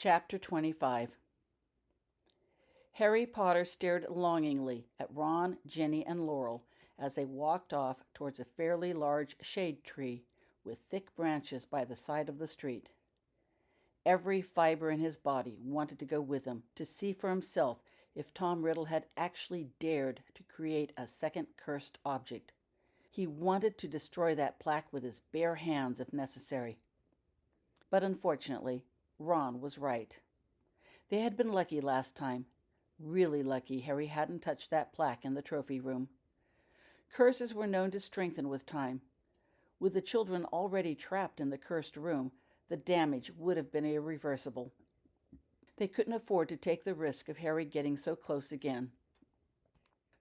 Chapter 25. Harry Potter stared longingly at Ron, Ginny, and Laurel as they walked off towards a fairly large shade tree with thick branches by the side of the street. Every fiber in his body wanted to go with him to see for himself if Tom Riddle had actually dared to create a second cursed object. He wanted to destroy that plaque with his bare hands if necessary. But unfortunately, Ron was right. They had been lucky last time. Really lucky Harry hadn't touched that plaque in the trophy room. Curses were known to strengthen with time. With the children already trapped in the cursed room, the damage would have been irreversible. They couldn't afford to take the risk of Harry getting so close again.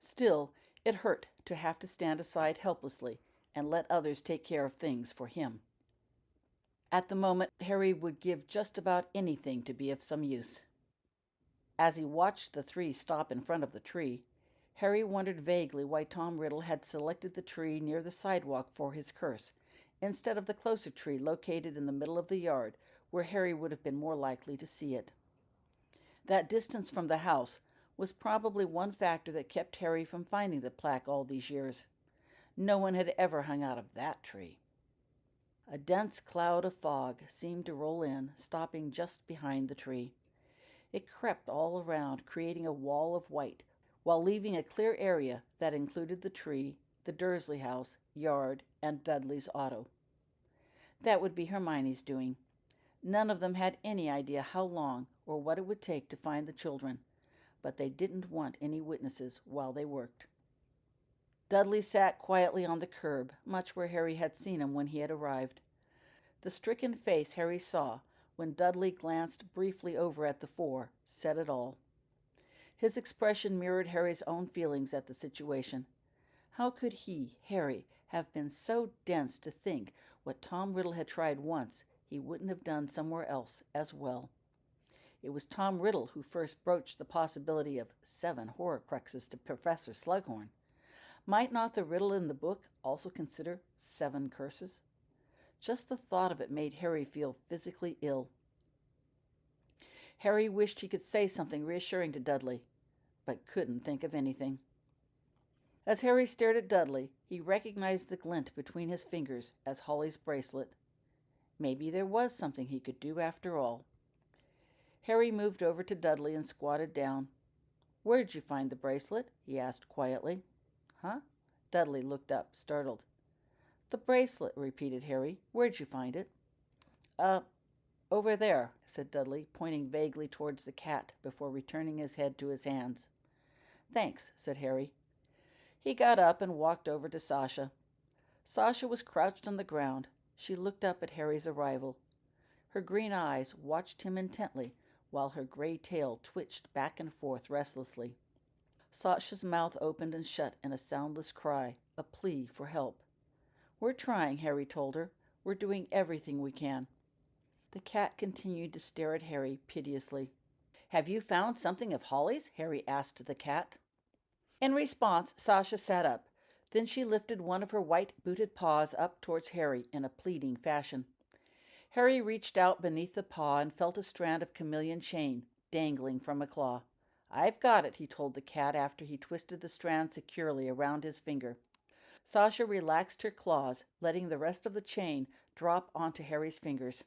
Still, it hurt to have to stand aside helplessly and let others take care of things for him. At the moment, Harry would give just about anything to be of some use. As he watched the three stop in front of the tree, Harry wondered vaguely why Tom Riddle had selected the tree near the sidewalk for his curse, instead of the closer tree located in the middle of the yard, where Harry would have been more likely to see it. That distance from the house was probably one factor that kept Harry from finding the plaque all these years. No one had ever hung out of that tree. A dense cloud of fog seemed to roll in, stopping just behind the tree. It crept all around, creating a wall of white, while leaving a clear area that included the tree, the Dursley house, yard, and Dudley's auto. That would be Hermione's doing. None of them had any idea how long or what it would take to find the children, but they didn't want any witnesses while they worked. Dudley sat quietly on the curb, much where Harry had seen him when he had arrived. The stricken face Harry saw when Dudley glanced briefly over at the four said it all. His expression mirrored Harry's own feelings at the situation. How could he, Harry, have been so dense to think what Tom Riddle had tried once he wouldn't have done somewhere else as well? It was Tom Riddle who first broached the possibility of 7 Horcruxes to Professor Slughorn. Might not the riddle in the book also consider 7 curses? Just the thought of it made Harry feel physically ill. Harry wished he could say something reassuring to Dudley, but couldn't think of anything. As Harry stared at Dudley, he recognized the glint between his fingers as Holly's bracelet. Maybe there was something he could do after all. Harry moved over to Dudley and squatted down. "Where'd you find the bracelet?" he asked quietly. "Huh?" Dudley looked up, startled. "The bracelet," repeated Harry. "Where'd you find it?" Over there," said Dudley, pointing vaguely towards the cat before returning his head to his hands. "Thanks," said Harry. He got up and walked over to Sasha. Sasha was crouched on the ground. She looked up at Harry's arrival. Her green eyes watched him intently while her gray tail twitched back and forth restlessly. Sasha's mouth opened and shut in a soundless cry, a plea for help. "We're trying," Harry told her. "We're doing everything we can." The cat continued to stare at Harry piteously. "Have you found something of Holly's?" Harry asked the cat. In response, Sasha sat up. Then she lifted one of her white-booted paws up towards Harry in a pleading fashion. Harry reached out beneath the paw and felt a strand of chameleon chain dangling from a claw. "I've got it," he told the cat after he twisted the strand securely around his finger. Sasha relaxed her claws, letting the rest of the chain drop onto Harry's fingers.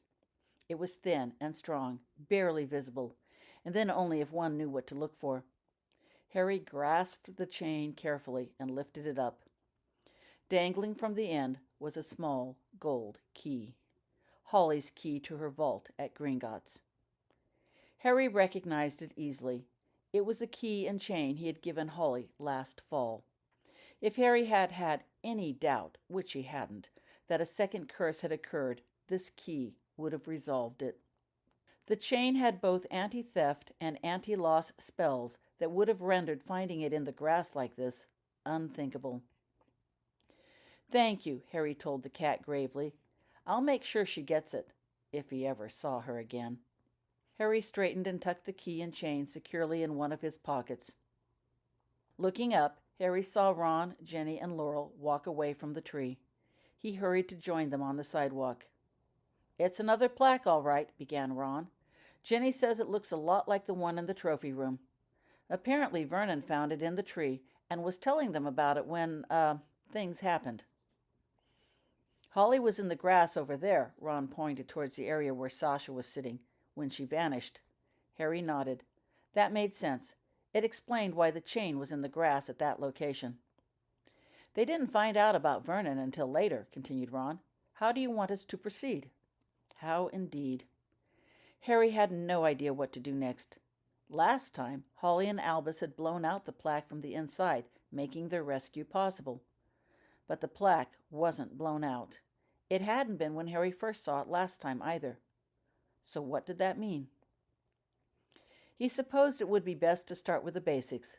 It was thin and strong, barely visible, and then only if one knew what to look for. Harry grasped the chain carefully and lifted it up. Dangling from the end was a small gold key. Holly's key to her vault at Gringotts. Harry recognized it easily. It was the key and chain he had given Holly last fall. If Harry had had any doubt, which he hadn't, that a second curse had occurred, this key would have resolved it. The chain had both anti-theft and anti-loss spells that would have rendered finding it in the grass like this unthinkable. "Thank you," Harry told the cat gravely. "I'll make sure she gets it, if he ever saw her again." Harry straightened and tucked the key and chain securely in one of his pockets. Looking up, Harry saw Ron, Ginny, and Laurel walk away from the tree. He hurried to join them on the sidewalk. "It's another plaque, all right," began Ron. Jenny says it looks a lot like the one in the trophy room. Apparently, Vernon found it in the tree and was telling them about it when, things happened. Holly was in the grass over there, Ron pointed towards the area where Sasha was sitting, when she vanished. Harry nodded. That made sense. It explained why the chain was in the grass at that location. They didn't find out about Vernon until later, continued Ron. How do you want us to proceed? How indeed. Harry had no idea what to do next. Last time, Holly and Albus had blown out the plaque from the inside, making their rescue possible. But the plaque wasn't blown out. It hadn't been when Harry first saw it last time either. So what did that mean? He supposed it would be best to start with the basics.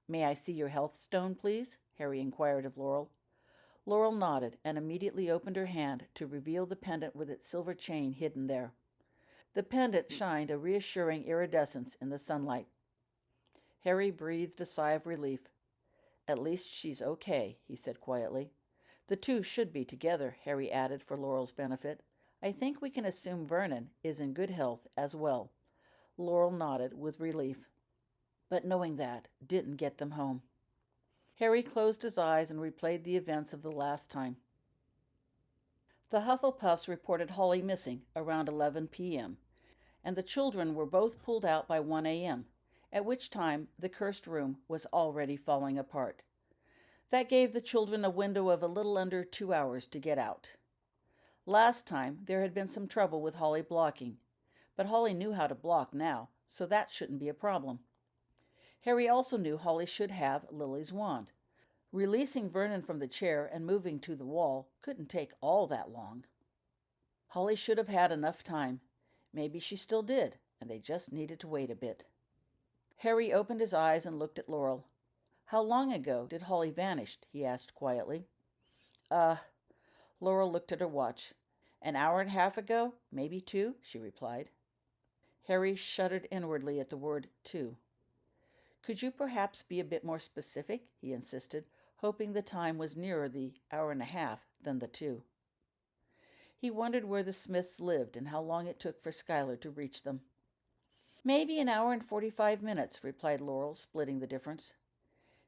May I see your health stone, please? Harry inquired of Laurel. Laurel nodded and immediately opened her hand to reveal the pendant with its silver chain hidden there. The pendant shined a reassuring iridescence in the sunlight. Harry breathed a sigh of relief. At least she's okay, he said quietly. The two should be together, Harry added for Laurel's benefit. I think we can assume Vernon is in good health as well. Laurel nodded with relief. But knowing that didn't get them home. Harry closed his eyes and replayed the events of the last time. The Hufflepuffs reported Holly missing around 11 p.m., and the children were both pulled out by 1 a.m., at which time the cursed room was already falling apart. That gave the children a window of a little under 2 hours to get out. Last time there had been some trouble with Holly blocking, but Holly knew how to block now, so that shouldn't be a problem. Harry also knew Holly should have Lily's wand. Releasing Vernon from the chair and moving to the wall couldn't take all that long. Holly should have had enough time. Maybe she still did, and they just needed to wait a bit. Harry opened his eyes and looked at Laurel. How long ago did Holly vanish? He asked quietly. Laurel looked at her watch. An hour and a half ago, maybe 2, she replied. Harry shuddered inwardly at the word 2. Could you perhaps be a bit more specific? He insisted, hoping the time was nearer the hour and a half than the 2. He wondered where the Smiths lived and how long it took for Schuyler to reach them. Maybe an hour and 45 minutes, replied Laurel, splitting the difference.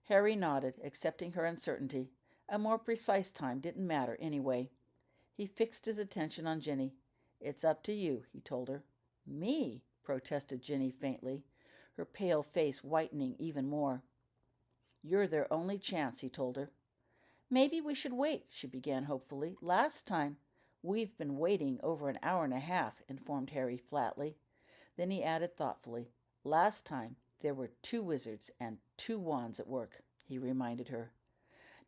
Harry nodded, accepting her uncertainty. A more precise time didn't matter anyway. He fixed his attention on Ginny. It's up to you, he told her. Me? Protested Ginny faintly, her pale face whitening even more. You're their only chance, he told her. Maybe we should wait, she began hopefully. Last time. We've been waiting over an hour and a half, informed Harry flatly. Then he added thoughtfully, Last time there were 2 wizards and 2 wands at work, he reminded her.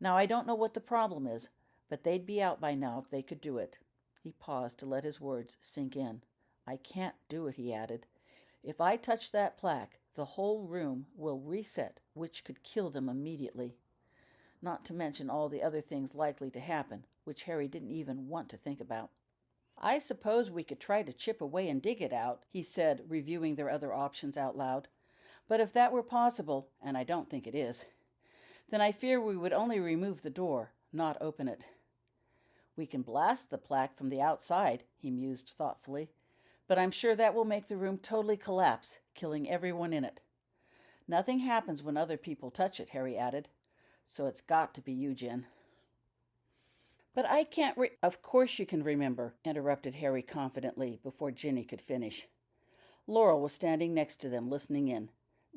Now I don't know what the problem is, but they'd be out by now if they could do it. He paused to let his words sink in. I can't do it, he added. If I touch that plaque, the whole room will reset, which could kill them immediately. Not to mention all the other things likely to happen, which Harry didn't even want to think about. I suppose we could try to chip away and dig it out, he said, reviewing their other options out loud. But if that were possible, and I don't think it is, then I fear we would only remove the door, not open it. We can blast the plaque from the outside, he mused thoughtfully, but I'm sure that will make the room totally collapse, killing everyone in it. Nothing happens when other people touch it, Harry added, so it's got to be you, Jen. But I can't Of course you can remember, interrupted Harry confidently before Ginny could finish. Laurel was standing next to them, listening in.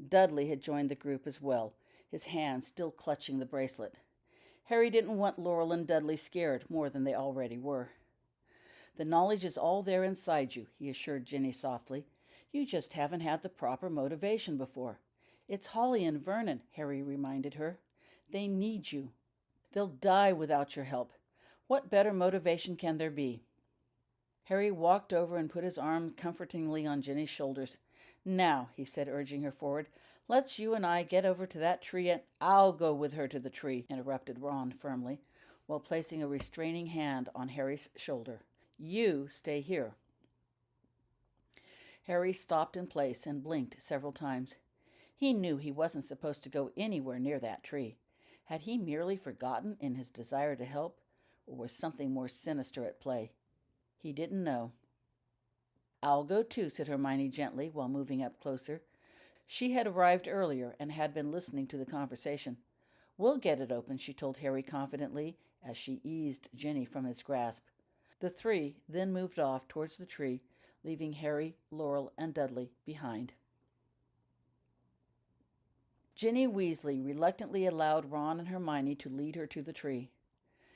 Dudley had joined the group as well, his hand still clutching the bracelet. Harry didn't want Laurel and Dudley scared more than they already were. The knowledge is all there inside you, he assured Ginny softly. You just haven't had the proper motivation before. It's Holly and Vernon, Harry reminded her. They need you. They'll die without your help. What better motivation can there be? Harry walked over and put his arm comfortingly on Ginny's shoulders. Now, he said, urging her forward, let's you and I get over to that tree and— I'll go with her to the tree, interrupted Ron firmly, while placing a restraining hand on Harry's shoulder. You stay here. Harry stopped in place and blinked several times. He knew he wasn't supposed to go anywhere near that tree. Had he merely forgotten in his desire to help, or was something more sinister at play? He didn't know. "I'll go too," said Hermione gently while moving up closer. She had arrived earlier and had been listening to the conversation. "We'll get it open," she told Harry confidently as she eased Ginny from his grasp. The three then moved off towards the tree, leaving Harry, Laurel, and Dudley behind. Ginny Weasley reluctantly allowed Ron and Hermione to lead her to the tree.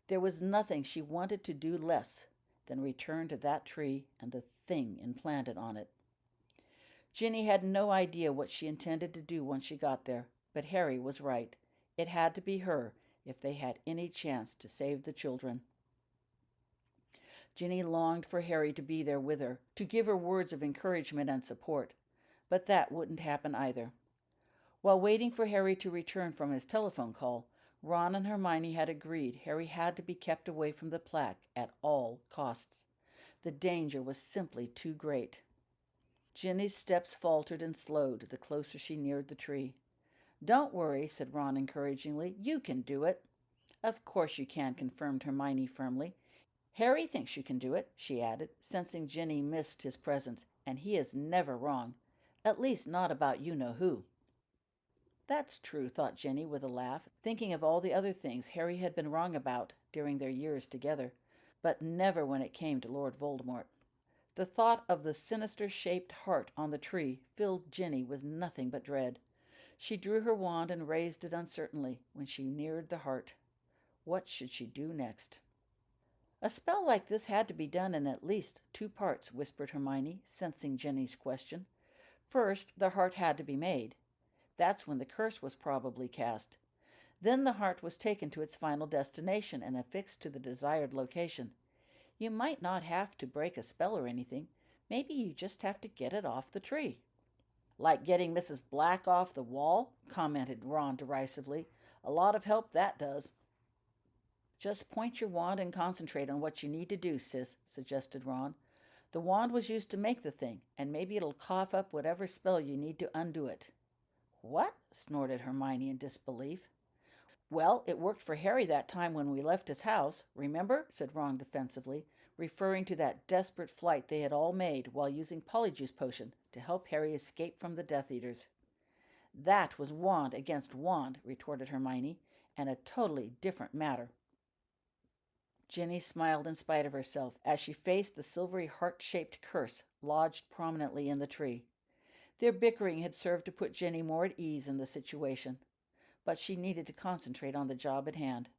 There was nothing she wanted to do less than return to that tree and the thing implanted on it. Ginny had no idea what she intended to do once she got there, but Harry was right. It had to be her if they had any chance to save the children. Ginny longed for Harry to be there with her, to give her words of encouragement and support, but that wouldn't happen either. While waiting for Harry to return from his telephone call, Ron and Hermione had agreed Harry had to be kept away from the plaque at all costs. The danger was simply too great. Ginny's steps faltered and slowed the closer she neared the tree. "Don't worry," said Ron encouragingly. "You can do it." "Of course you can," confirmed Hermione firmly. "Harry thinks you can do it," she added, sensing Ginny missed his presence, "and he is never wrong. At least not about you-know-who." That's true, thought Ginny with a laugh, thinking of all the other things Harry had been wrong about during their years together, but never when it came to Lord Voldemort. The thought of the sinister-shaped heart on the tree filled Ginny with nothing but dread. She drew her wand and raised it uncertainly when she neared the heart. What should she do next? "A spell like this had to be done in at least 2 parts, whispered Hermione, sensing Ginny's question. "First, the heart had to be made. That's when the curse was probably cast. Then the heart was taken to its final destination and affixed to the desired location. You might not have to break a spell or anything. Maybe you just have to get it off the tree." "Like getting Mrs. Black off the wall," commented Ron derisively. "A lot of help that does." "Just point your wand and concentrate on what you need to do, sis," suggested Ron. "The wand was used to make the thing, and maybe it'll cough up whatever spell you need to undo it." "What?" snorted Hermione in disbelief. "Well, it worked for Harry that time when we left his house, remember?" said Ron defensively, referring to that desperate flight they had all made while using Polyjuice Potion to help Harry escape from the Death Eaters. "That was wand against wand," retorted Hermione, "and a totally different matter." Ginny smiled in spite of herself as she faced the silvery heart-shaped curse lodged prominently in the tree. Their bickering had served to put Ginny more at ease in the situation, but she needed to concentrate on the job at hand.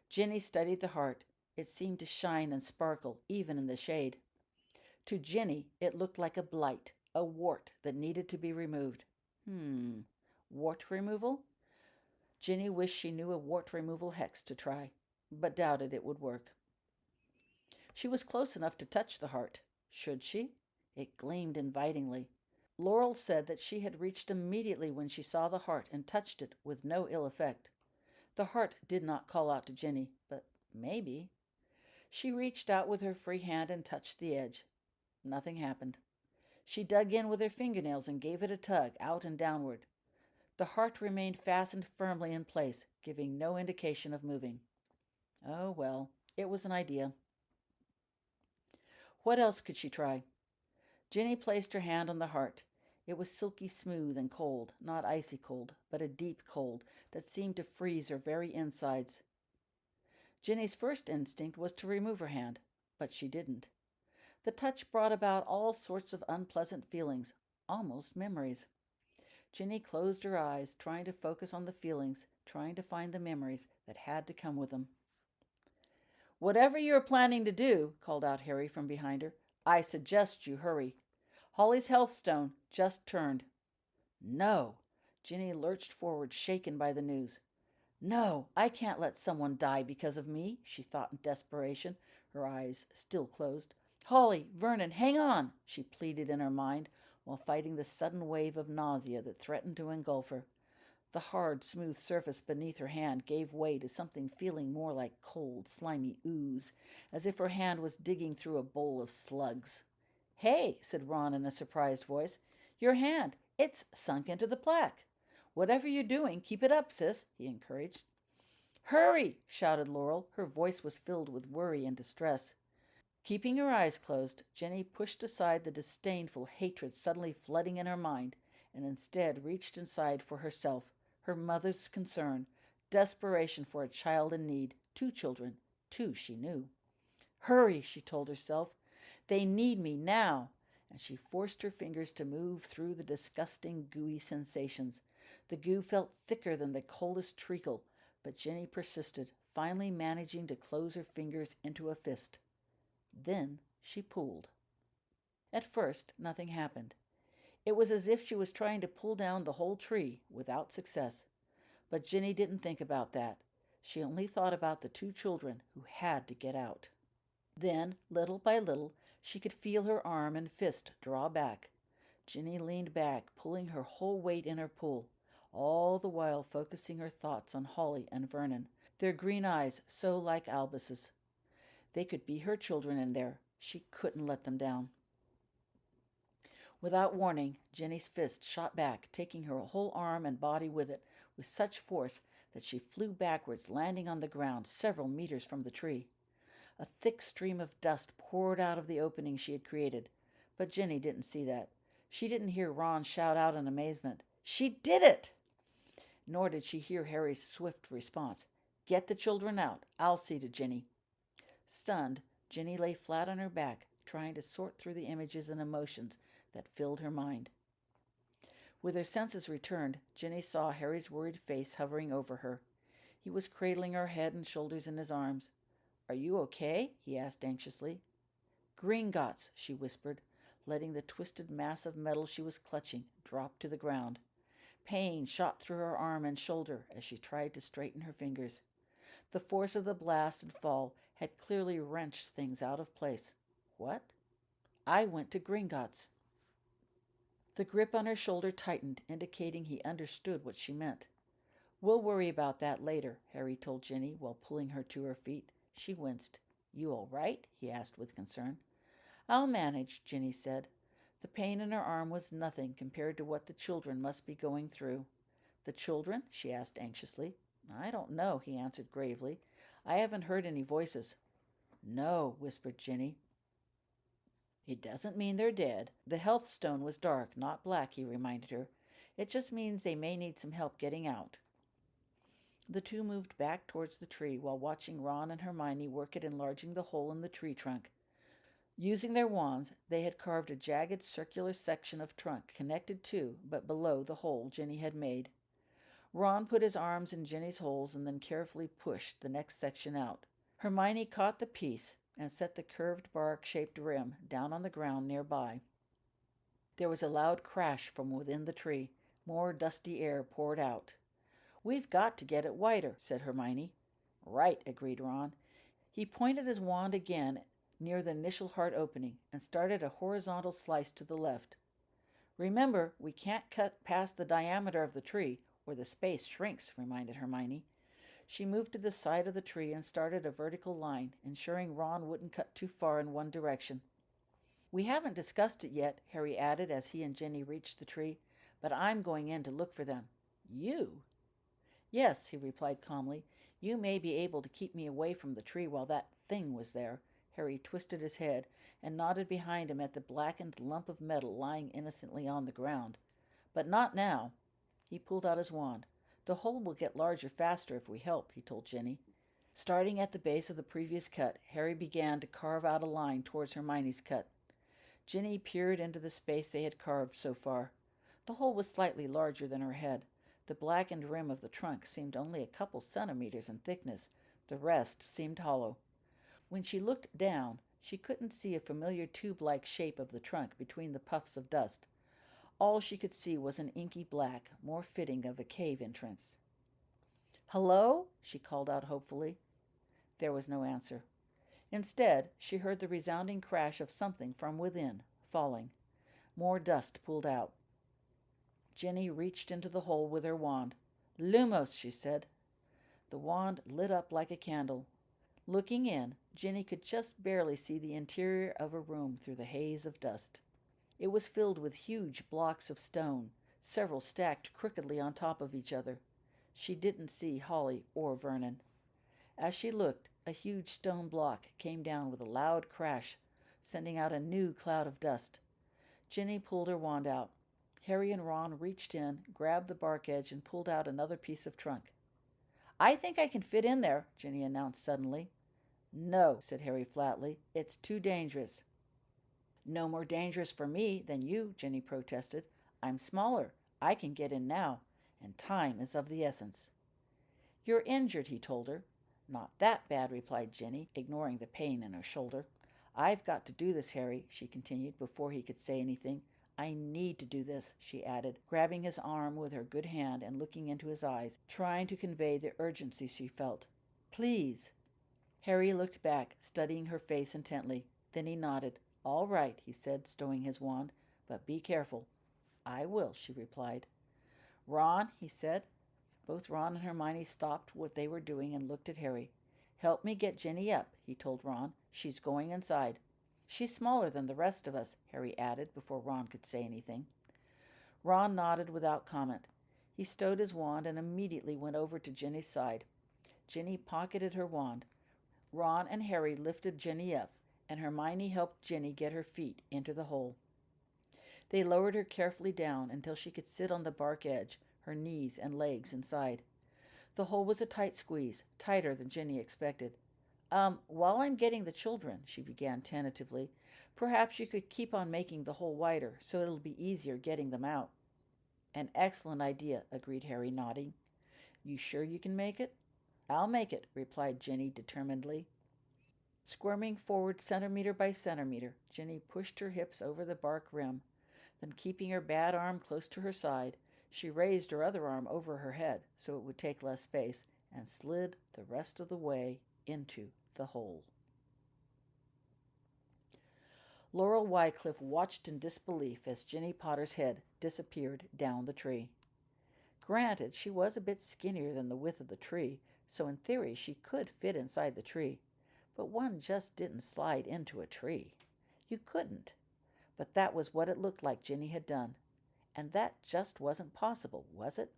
Ginny studied the heart. It seemed to shine and sparkle, even in the shade. To Ginny, it looked like a blight, a wart that needed to be removed. Wart removal? Ginny wished she knew a wart removal hex to try, but doubted it would work. She was close enough to touch the heart. Should she? It gleamed invitingly. Laurel said that she had reached immediately when she saw the heart and touched it with no ill effect. The heart did not call out to Ginny, but maybe. She reached out with her free hand and touched the edge. Nothing happened. She dug in with her fingernails and gave it a tug, out and downward. The heart remained fastened firmly in place, giving no indication of moving. Oh, well, it was an idea. What else could she try? Ginny placed her hand on the heart. It was silky smooth and cold, not icy cold, but a deep cold that seemed to freeze her very insides. Ginny's first instinct was to remove her hand, but she didn't. The touch brought about all sorts of unpleasant feelings, almost memories. Ginny closed her eyes, trying to focus on the feelings, trying to find the memories that had to come with them. "Whatever you are planning to do," called out Harry from behind her, "I suggest you hurry. Holly's healthstone just turned." "No!" Ginny lurched forward, shaken by the news. "No, I can't let someone die because of me," she thought in desperation, her eyes still closed. "Holly, Vernon, hang on," she pleaded in her mind, while fighting the sudden wave of nausea that threatened to engulf her. The hard, smooth surface beneath her hand gave way to something feeling more like cold, slimy ooze, as if her hand was digging through a bowl of slugs. "Hey," said Ron in a surprised voice. "Your hand. It's sunk into the plaque. Whatever you're doing, keep it up, sis," he encouraged. "Hurry!" shouted Laurel. Her voice was filled with worry and distress. Keeping her eyes closed, Jenny pushed aside the disdainful hatred suddenly flooding in her mind, and instead reached inside for herself, her mother's concern, desperation for a child in need, 2 children, 2 she knew. Hurry, she told herself. They need me now. And she forced her fingers to move through the disgusting, gooey sensations. The goo felt thicker than the coldest treacle, but Jenny persisted, finally managing to close her fingers into a fist. Then she pulled. At first, nothing happened. It was as if she was trying to pull down the whole tree, without success. But Jenny didn't think about that. She only thought about the 2 children who had to get out. Then, little by little, she could feel her arm and fist draw back. Jenny leaned back, pulling her whole weight in her pull, all the while focusing her thoughts on Holly and Vernon, their green eyes so like Albus's. They could be her children in there. She couldn't let them down. Without warning, Jenny's fist shot back, taking her whole arm and body with it, with such force that she flew backwards, landing on the ground several meters from the tree. A thick stream of dust poured out of the opening she had created, but Jenny didn't see that. She didn't hear Ron shout out in amazement, "She did it!" Nor did she hear Harry's swift response, "Get the children out. I'll see to Ginny." Stunned, Jenny lay flat on her back, trying to sort through the images and emotions that filled her mind. With her senses returned, Jenny saw Harry's worried face hovering over her. He was cradling her head and shoulders in his arms. "Are you okay?" he asked anxiously. "Gringotts," she whispered, letting the twisted mass of metal she was clutching drop to the ground. Pain shot through her arm and shoulder as she tried to straighten her fingers. The force of the blast and fall had clearly wrenched things out of place. "What?" "I went to Gringotts." The grip on her shoulder tightened, indicating he understood what she meant. "We'll worry about that later," Harry told Jenny while pulling her to her feet. She winced. "You all right?" he asked with concern. "I'll manage," Jenny said. The pain in her arm was nothing compared to what the children must be going through. "The children?" she asked anxiously. "I don't know," he answered gravely. "I haven't heard any voices." "No," whispered Jenny. "It doesn't mean they're dead. The health stone was dark, not black," he reminded her. "It just means they may need some help getting out." The 2 moved back towards the tree while watching Ron and Hermione work at enlarging the hole in the tree trunk. Using their wands, they had carved a jagged circular section of trunk connected to, but below, the hole Jenny had made. Ron put his arms in Jenny's holes and then carefully pushed the next section out. Hermione caught the piece and set the curved bark-shaped rim down on the ground nearby. There was a loud crash from within the tree. More dusty air poured out. "We've got to get it wider," said Hermione. "Right," agreed Ron. He pointed his wand again near the initial heart opening and started a horizontal slice to the left. "Remember, we can't cut past the diameter of the tree, or the space shrinks," reminded Hermione. She moved to the side of the tree and started a vertical line, ensuring Ron wouldn't cut too far in one direction. "We haven't discussed it yet," Harry added as he and Jenny reached the tree, "but I'm going in to look for them." "You?" "Yes," he replied calmly. "You may be able to keep me away from the tree while that thing was there." Harry twisted his head and nodded behind him at the blackened lump of metal lying innocently on the ground. "But not now." He pulled out his wand. "The hole will get larger faster if we help," he told Jenny. Starting at the base of the previous cut, Harry began to carve out a line towards Hermione's cut. Jenny peered into the space they had carved so far. The hole was slightly larger than her head. The blackened rim of the trunk seemed only a couple centimeters in thickness. The rest seemed hollow. When she looked down, she couldn't see a familiar tube-like shape of the trunk between the puffs of dust. All she could see was an inky black, more fitting of a cave entrance. "Hello?" she called out hopefully. There was no answer. Instead, she heard the resounding crash of something from within, falling. More dust pulled out. Jenny reached into the hole with her wand. "Lumos," she said. The wand lit up like a candle. Looking in, Jenny could just barely see the interior of a room through the haze of dust. It was filled with huge blocks of stone, several stacked crookedly on top of each other. She didn't see Holly or Vernon. As she looked, a huge stone block came down with a loud crash, sending out a new cloud of dust. Ginny pulled her wand out. Harry and Ron reached in, grabbed the bark edge, and pulled out another piece of trunk. "I think I can fit in there," Ginny announced suddenly. "No," said Harry flatly. "It's too dangerous." "No more dangerous for me than you," Ginny protested. "I'm smaller. I can get in now, and time is of the essence." "You're injured," he told her. "Not that bad," replied Ginny, ignoring the pain in her shoulder. "I've got to do this, Harry," she continued before he could say anything. "I need to do this," she added, grabbing his arm with her good hand and looking into his eyes, trying to convey the urgency she felt. "Please." Harry looked back, studying her face intently. Then he nodded. "All right," he said, stowing his wand, "but be careful." "I will," she replied. "Ron," he said. Both Ron and Hermione stopped what they were doing and looked at Harry. "Help me get Ginny up," he told Ron. "She's going inside." "She's smaller than the rest of us," Harry added before Ron could say anything. Ron nodded without comment. He stowed his wand and immediately went over to Ginny's side. Ginny pocketed her wand. Ron and Harry lifted Ginny up, and Hermione helped Ginny get her feet into the hole. They lowered her carefully down until she could sit on the bark edge, her knees and legs inside. The hole was a tight squeeze, tighter than Ginny expected. While I'm getting the children," she began tentatively, "perhaps you could keep on making the hole wider, so it'll be easier getting them out." "An excellent idea," agreed Harry, nodding. "You sure you can make it?" "I'll make it," replied Ginny determinedly. Squirming forward centimeter by centimeter, Ginny pushed her hips over the bark rim. Then, keeping her bad arm close to her side, she raised her other arm over her head so it would take less space and slid the rest of the way into the hole. Laurel Wycliffe watched in disbelief as Ginny Potter's head disappeared down the tree. Granted, she was a bit skinnier than the width of the tree, so in theory she could fit inside the tree. But one just didn't slide into a tree. You couldn't. But that was what it looked like Ginny had done. And that just wasn't possible, was it?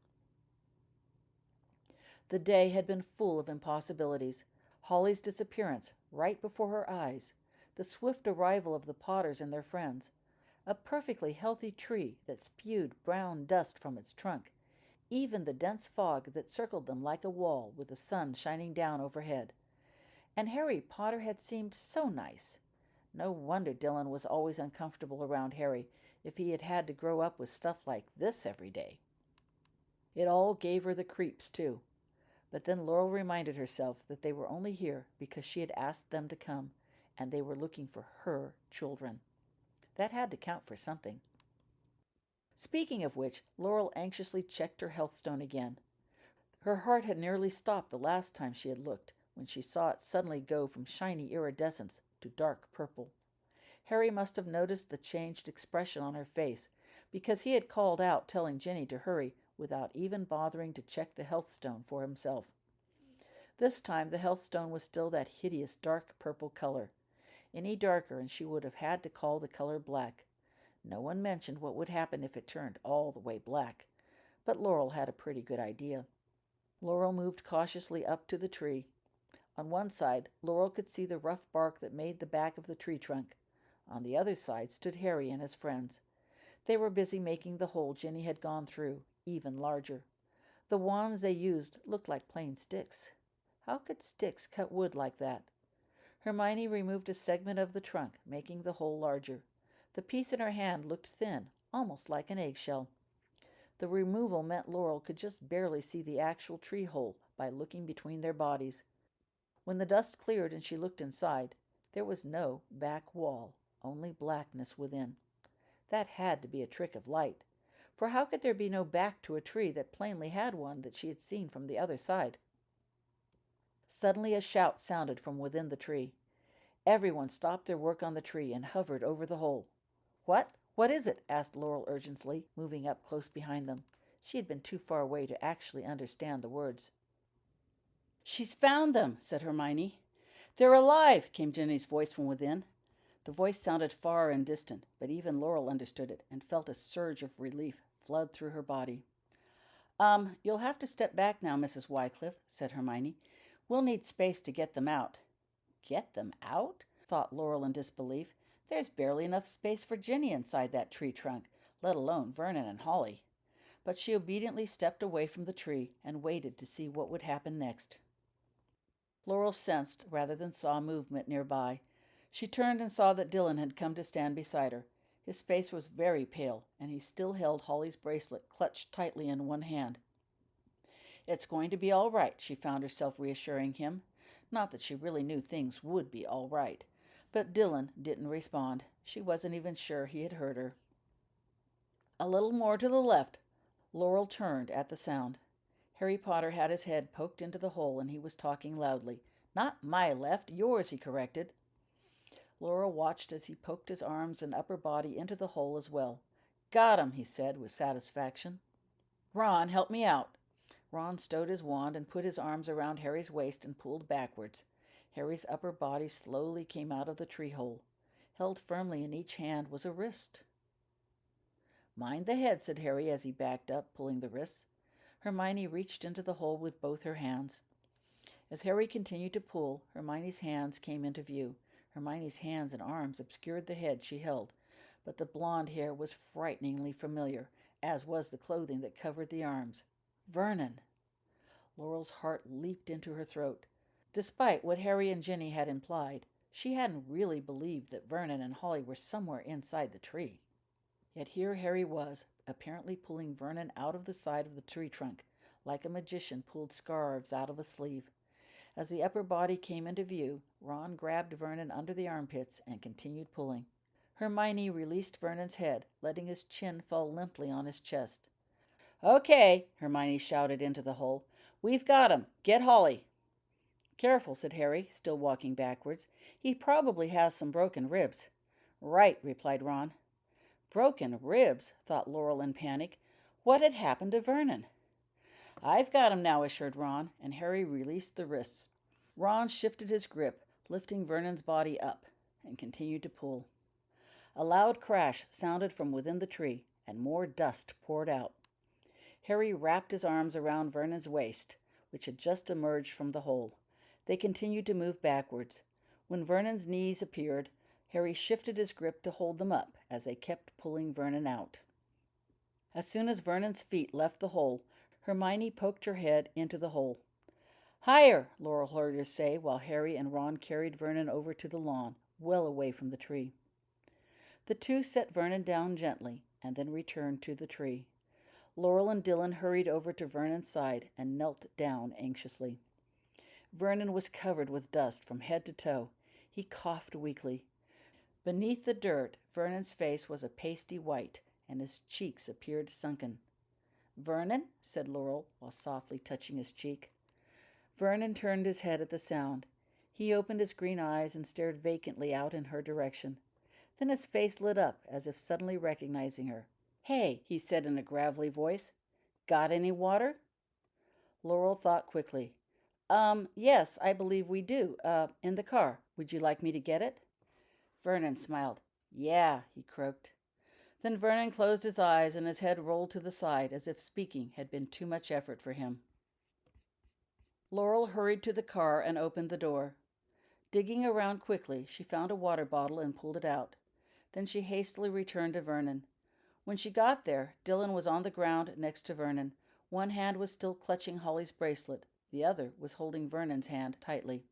The day had been full of impossibilities. Holly's disappearance right before her eyes, the swift arrival of the Potters and their friends, a perfectly healthy tree that spewed brown dust from its trunk, even the dense fog that circled them like a wall with the sun shining down overhead. And Harry Potter had seemed so nice. No wonder Dylan was always uncomfortable around Harry if he had had to grow up with stuff like this every day. It all gave her the creeps, too. But then Laurel reminded herself that they were only here because she had asked them to come, and they were looking for her children. That had to count for something. Speaking of which, Laurel anxiously checked her healthstone again. Her heart had nearly stopped the last time she had looked, when she saw it suddenly go from shiny iridescence to dark purple. Harry must have noticed the changed expression on her face, because he had called out telling Ginny to hurry without even bothering to check the healthstone for himself. This time the healthstone was still that hideous dark purple color. Any darker and she would have had to call the color black. No one mentioned what would happen if it turned all the way black, but Laurel had a pretty good idea. Laurel moved cautiously up to the tree. On one side, Laurel could see the rough bark that made the back of the tree trunk. On the other side stood Harry and his friends. They were busy making the hole Ginny had gone through even larger. The wands they used looked like plain sticks. How could sticks cut wood like that? Hermione removed a segment of the trunk, making the hole larger. The piece in her hand looked thin, almost like an eggshell. The removal meant Laurel could just barely see the actual tree hole by looking between their bodies. When the dust cleared and she looked inside, there was no back wall, only blackness within. That had to be a trick of light, for how could there be no back to a tree that plainly had one that she had seen from the other side? Suddenly a shout sounded from within the tree. Everyone stopped their work on the tree and hovered over the hole. "What? What is it?" asked Laurel urgently, moving up close behind them. She had been too far away to actually understand the words. "She's found them," said Hermione. "They're alive," came Ginny's voice from within. The voice sounded far and distant, but even Laurel understood it and felt a surge of relief flood through her body. You'll have to step back now, Mrs. Wycliffe," said Hermione. We'll need space to get them out." "Get them out?" thought Laurel in disbelief. "There's barely enough space for Ginny inside that tree trunk, let alone Vernon and Holly." But she obediently stepped away from the tree and waited to see what would happen next. Laurel sensed rather than saw movement nearby. She turned and saw that Dylan had come to stand beside her. His face was very pale, and he still held Holly's bracelet clutched tightly in one hand. "It's going to be all right," she found herself reassuring him. Not that she really knew things would be all right. But Dylan didn't respond. She wasn't even sure he had heard her. A little more to the left. Laurel turned at the sound. Harry Potter had his head poked into the hole, and he was talking loudly. "Not my left, yours," he corrected. Laurel watched as he poked his arms and upper body into the hole as well. "Got 'em," he said with satisfaction. "Ron, help me out." Ron stowed his wand and put his arms around Harry's waist and pulled backwards. Harry's upper body slowly came out of the tree hole. Held firmly in each hand was a wrist. "Mind the head," said Harry as he backed up, pulling the wrists. Hermione reached into the hole with both her hands. As Harry continued to pull, Hermione's hands came into view. Hermione's hands and arms obscured the head she held, but the blonde hair was frighteningly familiar, as was the clothing that covered the arms. Vernon! Laurel's heart leaped into her throat. Despite what Harry and Ginny had implied, she hadn't really believed that Vernon and Holly were somewhere inside the tree. Yet here Harry was, apparently pulling Vernon out of the side of the tree trunk, like a magician pulled scarves out of a sleeve. As the upper body came into view, Ron grabbed Vernon under the armpits and continued pulling. Hermione released Vernon's head, letting his chin fall limply on his chest. "Okay," Hermione shouted into the hole. "We've got him. Get Holly." "Careful," said Harry, still walking backwards. "He probably has some broken ribs." "Right," replied Ron. Broken ribs, thought Laurel in panic. What had happened to Vernon? "I've got him now," assured Ron, and Harry released the wrists. Ron shifted his grip, lifting Vernon's body up, and continued to pull. A loud crash sounded from within the tree, and more dust poured out. Harry wrapped his arms around Vernon's waist, which had just emerged from the hole. They continued to move backwards. When Vernon's knees appeared, Harry shifted his grip to hold them up as they kept pulling Vernon out. As soon as Vernon's feet left the hole, Hermione poked her head into the hole. "Higher," Laurel heard her say while Harry and Ron carried Vernon over to the lawn, well away from the tree. The two set Vernon down gently and then returned to the tree. Laurel and Dylan hurried over to Vernon's side and knelt down anxiously. Vernon was covered with dust from head to toe. He coughed weakly. Beneath the dirt, Vernon's face was a pasty white, and his cheeks appeared sunken. "Vernon?" said Laurel, while softly touching his cheek. Vernon turned his head at the sound. He opened his green eyes and stared vacantly out in her direction. Then his face lit up, as if suddenly recognizing her. "Hey," he said in a gravelly voice. "Got any water?" Laurel thought quickly. Yes, I believe we do. In the car. Would you like me to get it?" Vernon smiled. "Yeah," he croaked. Then Vernon closed his eyes and his head rolled to the side as if speaking had been too much effort for him. Laurel hurried to the car and opened the door. Digging around quickly, she found a water bottle and pulled it out. Then she hastily returned to Vernon. When she got there, Dylan was on the ground next to Vernon. One hand was still clutching Holly's bracelet. The other was holding Vernon's hand tightly.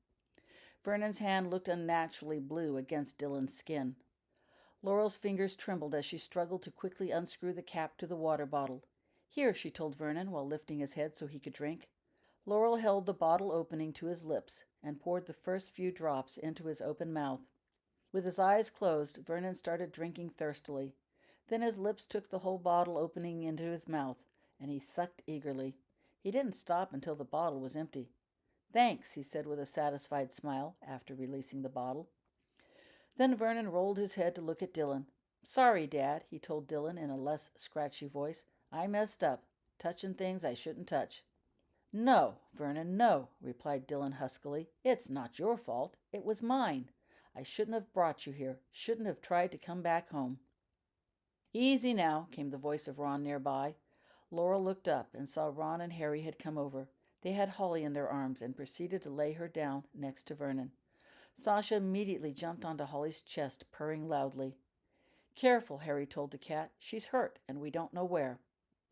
Vernon's hand looked unnaturally blue against Dylan's skin. Laurel's fingers trembled as she struggled to quickly unscrew the cap to the water bottle. "Here," she told Vernon while lifting his head so he could drink. Laurel held the bottle opening to his lips and poured the first few drops into his open mouth. With his eyes closed, Vernon started drinking thirstily. Then his lips took the whole bottle opening into his mouth, and he sucked eagerly. He didn't stop until the bottle was empty. "Thanks," he said with a satisfied smile after releasing the bottle. Then Vernon rolled his head to look at Dylan. "Sorry, Dad," he told Dylan in a less scratchy voice. "I messed up, touching things I shouldn't touch." "No, Vernon, no," replied Dylan huskily. "It's not your fault. It was mine. I shouldn't have brought you here, shouldn't have tried to come back home." "Easy now," came the voice of Ron nearby. Laurel looked up and saw Ron and Harry had come over. They had Holly in their arms and proceeded to lay her down next to Vernon. Sasha immediately jumped onto Holly's chest, purring loudly. "Careful," Harry told the cat. "She's hurt, and we don't know where."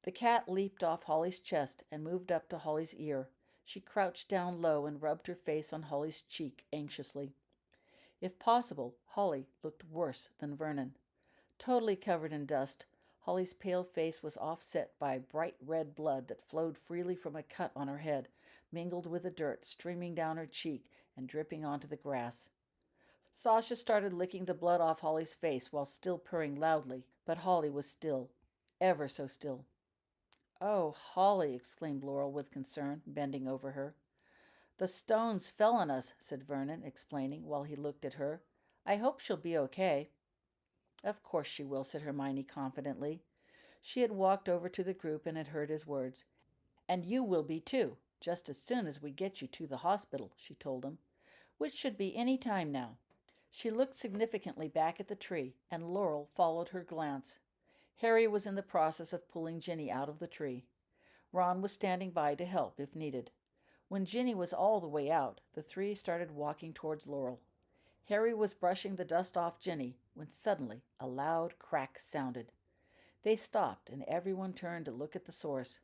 The cat leaped off Holly's chest and moved up to Holly's ear. She crouched down low and rubbed her face on Holly's cheek anxiously. If possible, Holly looked worse than Vernon. Totally covered in dust, Holly's pale face was offset by bright red blood that flowed freely from a cut on her head, mingled with the dirt streaming down her cheek and dripping onto the grass. Sasha started licking the blood off Holly's face while still purring loudly, but Holly was still, ever so still. "Oh, Holly," exclaimed Laurel with concern, bending over her. "The stones fell on us," said Vernon, explaining while he looked at her. "I hope she'll be okay." "Of course she will," said Hermione confidently. She had walked over to the group and had heard his words. "And you will be too, just as soon as we get you to the hospital," she told him, "which should be any time now." She looked significantly back at the tree, and Laurel followed her glance. Harry was in the process of pulling Ginny out of the tree. Ron was standing by to help if needed. When Ginny was all the way out, the three started walking towards Laurel. Harry was brushing the dust off Ginny when suddenly a loud crack sounded. They stopped, and everyone turned to look at the source.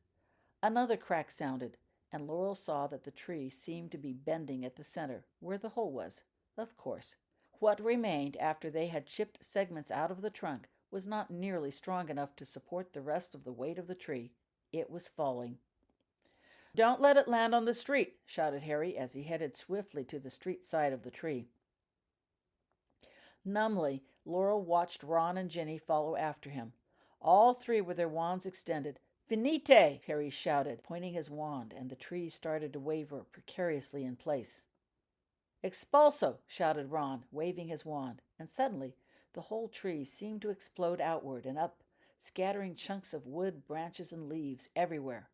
Another crack sounded, and Laurel saw that the tree seemed to be bending at the center, where the hole was, of course. What remained after they had chipped segments out of the trunk was not nearly strong enough to support the rest of the weight of the tree. It was falling. "Don't let it land on the street," shouted Harry as he headed swiftly to the street side of the tree. Numbly, Laurel watched Ron and Ginny follow after him. All three with their wands extended. "Finite!" Harry shouted, pointing his wand, and the tree started to waver precariously in place. "Expulso!" shouted Ron, waving his wand, and suddenly the whole tree seemed to explode outward and up, scattering chunks of wood, branches, and leaves everywhere.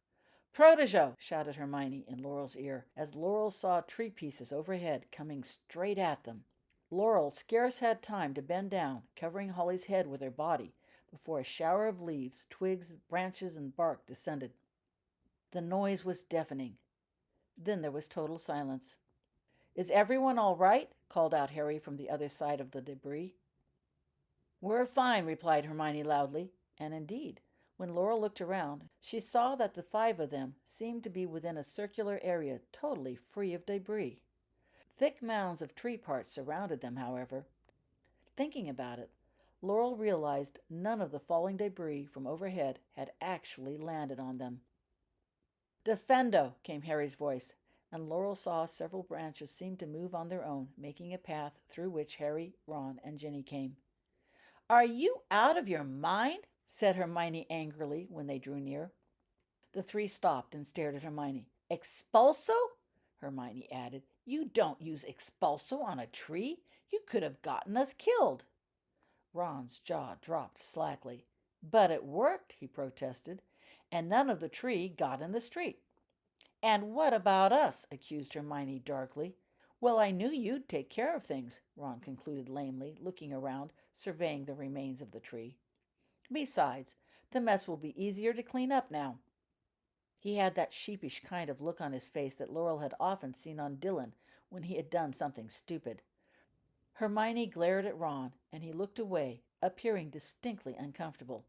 "Protégé!" shouted Hermione in Laurel's ear, as Laurel saw tree pieces overhead coming straight at them. Laurel scarce had time to bend down, covering Holly's head with her body, before a shower of leaves, twigs, branches, and bark descended. The noise was deafening. Then there was total silence. "Is everyone all right?" called out Harry from the other side of the debris. "We're fine," replied Hermione loudly, and indeed, when Laurel looked around, she saw that the five of them seemed to be within a circular area totally free of debris. Thick mounds of tree parts surrounded them, however. Thinking about it, Laurel realized none of the falling debris from overhead had actually landed on them. "Defendo!" came Harry's voice, and Laurel saw several branches seem to move on their own, making a path through which Harry, Ron, and Ginny came. "Are you out of your mind?" said Hermione angrily when they drew near. The three stopped and stared at Hermione. "Expulso?" Hermione added. "You don't use expulso on a tree. You could have gotten us killed." Ron's jaw dropped slackly. "But it worked," he protested, "and none of the tree got in the street." "And what about us?" accused Hermione darkly. "Well, I knew you'd take care of things," Ron concluded lamely, looking around, surveying the remains of the tree. "Besides, the mess will be easier to clean up now." He had that sheepish kind of look on his face that Laurel had often seen on Dylan when he had done something stupid. Hermione glared at Ron, and he looked away, appearing distinctly uncomfortable.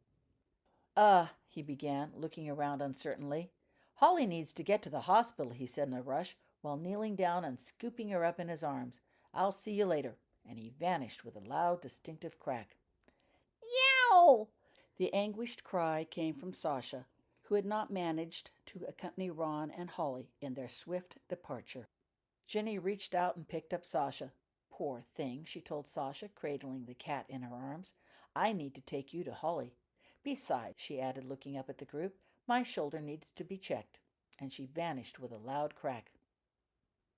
He began, looking around uncertainly. "Holly needs to get to the hospital," he said in a rush, while kneeling down and scooping her up in his arms. "I'll see you later," and he vanished with a loud, distinctive crack. "Yow!" The anguished cry came from Sasha, who had not managed to accompany Ron and Holly in their swift departure. Ginny reached out and picked up Sasha. "Poor thing," she told Sasha, cradling the cat in her arms. "I need to take you to Holly. Besides," she added, looking up at the group, "my shoulder needs to be checked." And she vanished with a loud crack.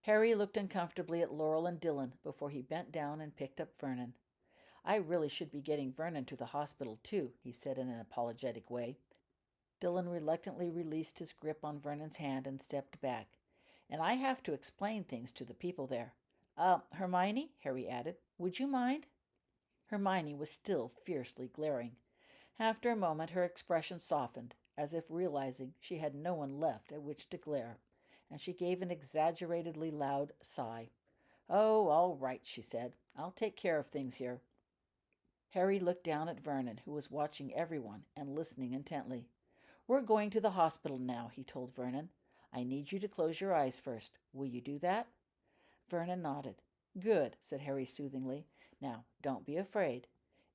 Harry looked uncomfortably at Laurel and Dylan before he bent down and picked up Vernon. "I really should be getting Vernon to the hospital, too," he said in an apologetic way. Dylan reluctantly released his grip on Vernon's hand and stepped back. "And I have to explain things to the people there. Hermione," Harry added, "would you mind?" Hermione was still fiercely glaring. After a moment her expression softened, as if realizing she had no one left at which to glare, and she gave an exaggeratedly loud sigh. "Oh, all right," she said. "I'll take care of things here." Harry looked down at Vernon, who was watching everyone and listening intently. "We're going to the hospital now," he told Vernon. "I need you to close your eyes first. Will you do that?" Vernon nodded. "Good," said Harry soothingly. "Now, don't be afraid.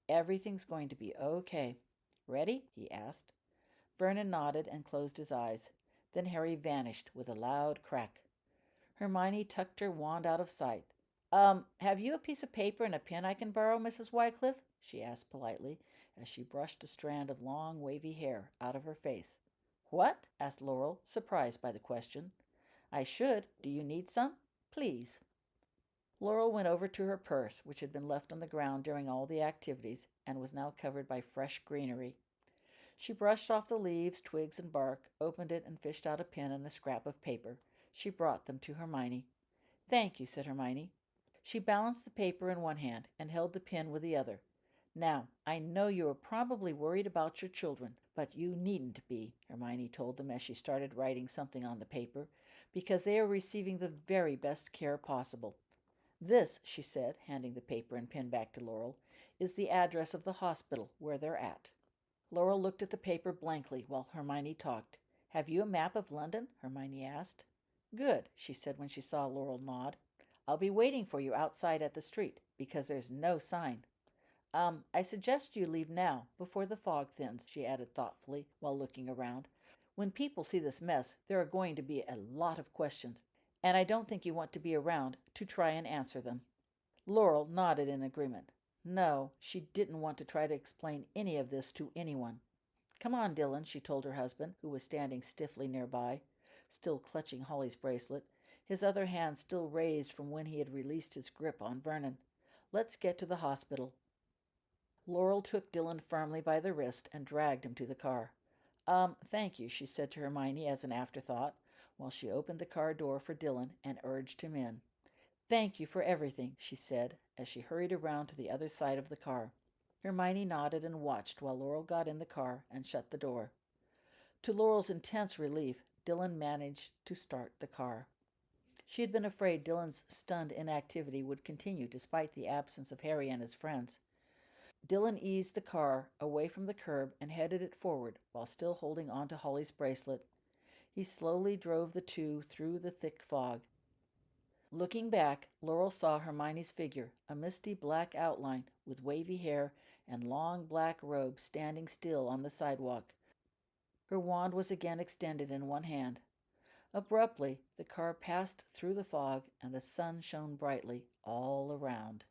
Everything's going to be okay. Ready?" he asked. Vernon nodded and closed his eyes. Then Harry vanished with a loud crack. Hermione tucked her wand out of sight. Have you a piece of paper and a pen I can borrow, Mrs. Wycliffe?" she asked politely, as she brushed a strand of long, wavy hair out of her face. "What?" asked Laurel, surprised by the question. "I should. Do you need some? Please." Laurel went over to her purse, which had been left on the ground during all the activities and was now covered by fresh greenery. She brushed off the leaves, twigs, and bark, opened it, and fished out a pen and a scrap of paper. She brought them to Hermione. "Thank you," said Hermione. She balanced the paper in one hand and held the pen with the other. "Now, I know you are probably worried about your children, but you needn't be," Hermione told them as she started writing something on the paper, "because they are receiving the very best care possible. This," she said, handing the paper and pen back to Laurel, "is the address of the hospital where they're at." Laurel looked at the paper blankly while Hermione talked. "Have you a map of London?" Hermione asked. "Good," she said when she saw Laurel nod. "I'll be waiting for you outside at the street, because there's no sign. I suggest you leave now, before the fog thins," she added thoughtfully while looking around. "When people see this mess, there are going to be a lot of questions, and I don't think you want to be around to try and answer them." Laurel nodded in agreement. No, she didn't want to try to explain any of this to anyone. "Come on, Dylan," she told her husband, who was standing stiffly nearby, still clutching Holly's bracelet, his other hand still raised from when he had released his grip on Vernon. "Let's get to the hospital." Laurel took Dylan firmly by the wrist and dragged him to the car. Thank you," she said to Hermione as an afterthought, while she opened the car door for Dylan and urged him in. "Thank you for everything," she said, as she hurried around to the other side of the car. Hermione nodded and watched while Laurel got in the car and shut the door. To Laurel's intense relief, Dylan managed to start the car. She had been afraid Dylan's stunned inactivity would continue despite the absence of Harry and his friends. Dylan eased the car away from the curb and headed it forward while still holding on to Holly's bracelet. He slowly drove the two through the thick fog. Looking back, Laurel saw Hermione's figure, a misty black outline with wavy hair and long black robe, standing still on the sidewalk. Her wand was again extended in one hand. Abruptly, the car passed through the fog and the sun shone brightly all around.